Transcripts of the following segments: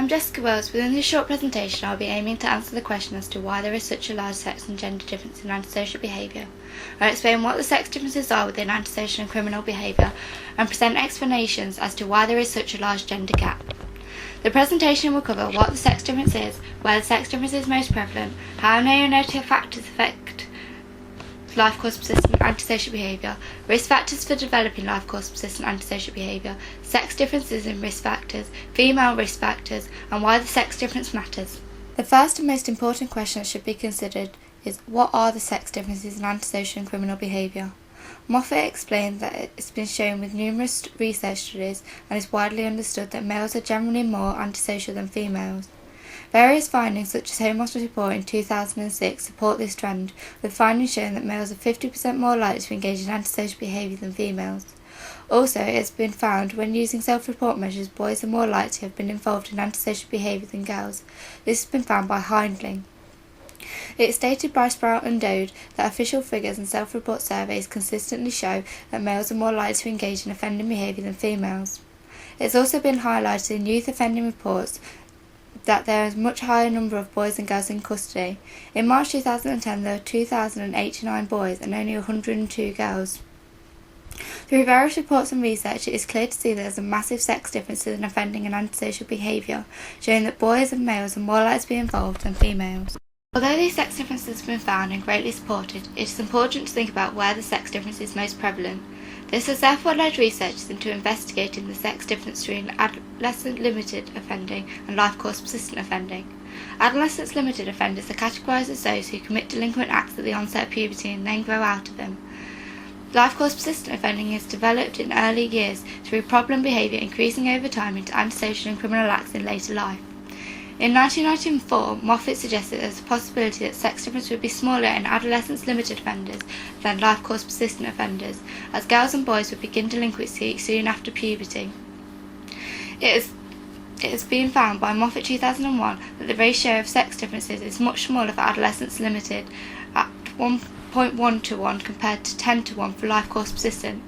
I'm Jessica Wells. Within this short presentation, I'll be aiming to answer the question as to why there is such a large sex and gender difference in antisocial behaviour. I'll explain what the sex differences are within antisocial and criminal behaviour, and present explanations as to why there is such a large gender gap. The presentation will cover what the sex difference is, where the sex difference is most prevalent, how neonatal factors affect life course persistent antisocial behaviour, risk factors for developing life course persistent antisocial behaviour, sex differences in risk factors, female risk factors, and why the sex difference matters. The first and most important question that should be considered is, what are the sex differences in antisocial and criminal behaviour? Moffat explained that it's been shown with numerous research studies and is widely understood that males are generally more antisocial than females. Various findings, such as Home Hospital report in 2006, support this trend, with findings showing that males are 50% more likely to engage in antisocial behaviour than females. Also, it has been found when using self-report measures, boys are more likely to have been involved in antisocial behaviour than girls. This has been found by Hindling. It is stated by Sprout and Dode that official figures and self-report surveys consistently show that males are more likely to engage in offending behaviour than females. It has also been highlighted in youth offending reports that there is a much higher number of boys and girls in custody. In March 2010, there were 2,089 boys and only 102 girls. Through various reports and research, it is clear to see that there is a massive sex difference in offending and antisocial behaviour, showing that boys and males are more likely to be involved than females. Although these sex differences have been found and greatly supported, it is important to think about where the sex difference is most prevalent. This has therefore led researchers into investigating the sex difference between adolescent limited offending and life course persistent offending. Adolescent limited offenders are categorised as those who commit delinquent acts at the onset of puberty and then grow out of them. Life course persistent offending is developed in early years through problem behaviour increasing over time into antisocial and criminal acts in later life. In 1994, Moffat suggested there is a possibility that sex difference would be smaller in adolescents limited offenders than life course persistent offenders, as girls and boys would begin delinquency soon after puberty. It has been found by Moffat 2001 that the ratio of sex differences is much smaller for adolescents limited, at 1.1 to 1 compared to 10 to 1 for life course persistent.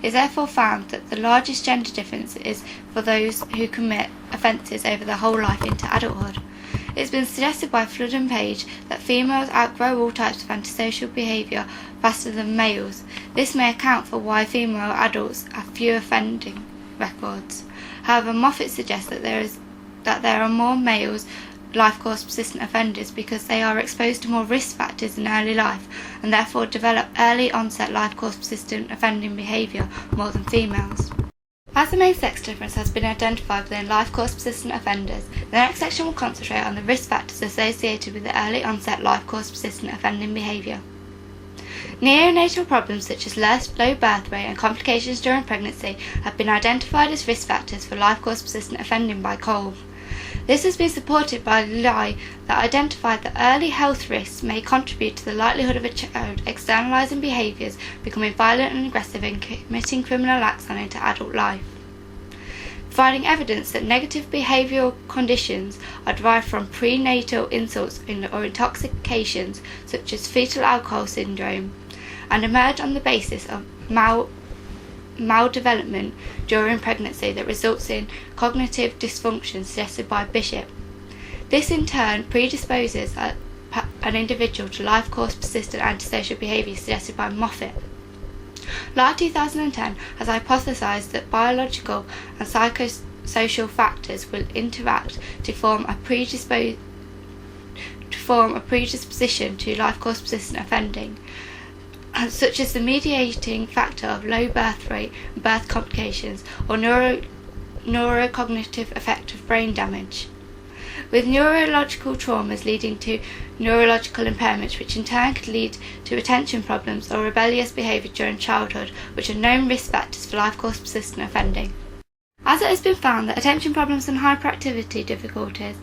It is therefore found that the largest gender difference is for those who commit offences over their whole life into adulthood. It has been suggested by Flood and Page that females outgrow all types of antisocial behaviour faster than males. This may account for why female adults have fewer offending records. However, Moffat suggests that there are more males life course persistent offenders because they are exposed to more risk factors in early life and therefore develop early onset life course persistent offending behaviour more than females. As the main sex difference has been identified within life course persistent offenders, the next section will concentrate on the risk factors associated with the early onset life course persistent offending behaviour. Neonatal problems such as low birth rate and complications during pregnancy have been identified as risk factors for life course persistent offending by Kolb. This has been supported by Lai that identified that early health risks may contribute to the likelihood of a child externalising behaviours, becoming violent and aggressive and committing criminal acts on into adult life. Providing evidence that negative behavioural conditions are derived from prenatal insults or intoxications such as fetal alcohol syndrome and emerge on the basis of maldevelopment during pregnancy that results in cognitive dysfunction suggested by Bishop. This in turn predisposes an individual to life course persistent antisocial behaviour suggested by Moffat. Lai 2010 has hypothesised that biological and psychosocial factors will interact to form a predisposition to life course persistent offending, such as the mediating factor of low birth rate and birth complications or neurocognitive effect of brain damage, with neurological traumas leading to neurological impairments, which in turn could lead to attention problems or rebellious behaviour during childhood, which are known risk factors for life course persistent offending. As it has been found that attention problems and hyperactivity difficulties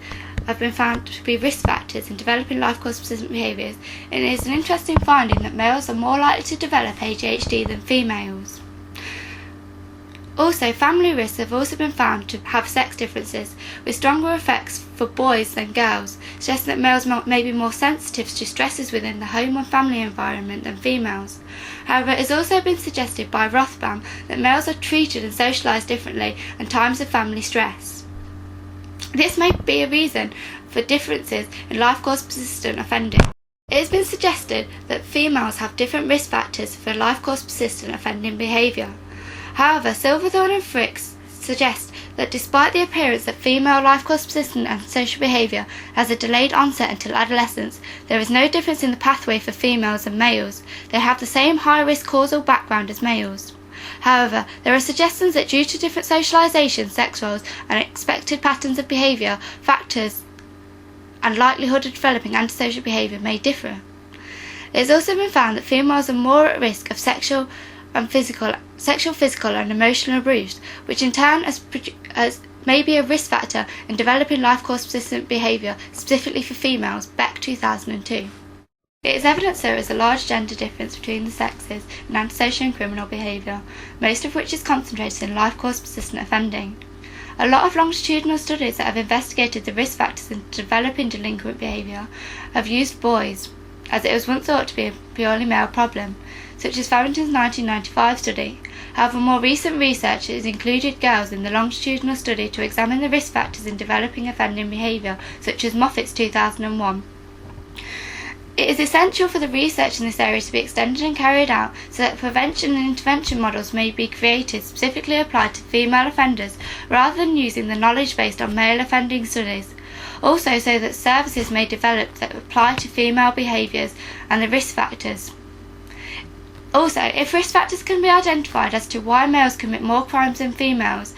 have been found to be risk factors in developing life course persistent behaviours, it is an interesting finding that males are more likely to develop ADHD than females. Also, family risks have also been found to have sex differences, with stronger effects for boys than girls, suggesting that males may be more sensitive to stresses within the home and family environment than females. However, it has also been suggested by Rothbaum that males are treated and socialised differently in times of family stress. This may be a reason for differences in life course persistent offending. It has been suggested that females have different risk factors for life course persistent offending behaviour. However, Silverthorne and Fricks suggest that despite the appearance that female life course persistent antisocial behaviour has a delayed onset until adolescence, there is no difference in the pathway for females and males. They have the same high-risk causal background as males. However, there are suggestions that due to different socialisation, sex roles, and expected patterns of behaviour, factors and likelihood of developing antisocial behaviour may differ. It has also been found that females are more at risk of sexual, physical and emotional abuse, which in turn may be a risk factor in developing life course persistent behaviour, specifically for females, Beck 2002. It is evident there is a large gender difference between the sexes in antisocial and criminal behaviour, most of which is concentrated in life course persistent offending. A lot of longitudinal studies that have investigated the risk factors in developing delinquent behaviour have used boys, as it was once thought to be a purely male problem, such as Farrington's 1995 study. However, more recent research has included girls in the longitudinal study to examine the risk factors in developing offending behaviour, such as Moffitt's 2001. It is essential for the research in this area to be extended and carried out so that prevention and intervention models may be created specifically applied to female offenders rather than using the knowledge based on male offending studies. Also, so that services may develop that apply to female behaviours and the risk factors. Also, if risk factors can be identified as to why males commit more crimes than females,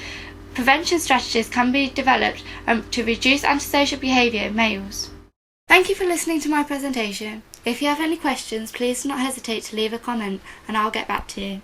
prevention strategies can be developed to reduce antisocial behaviour in males. Thank you for listening to my presentation. If you have any questions, please do not hesitate to leave a comment and I'll get back to you.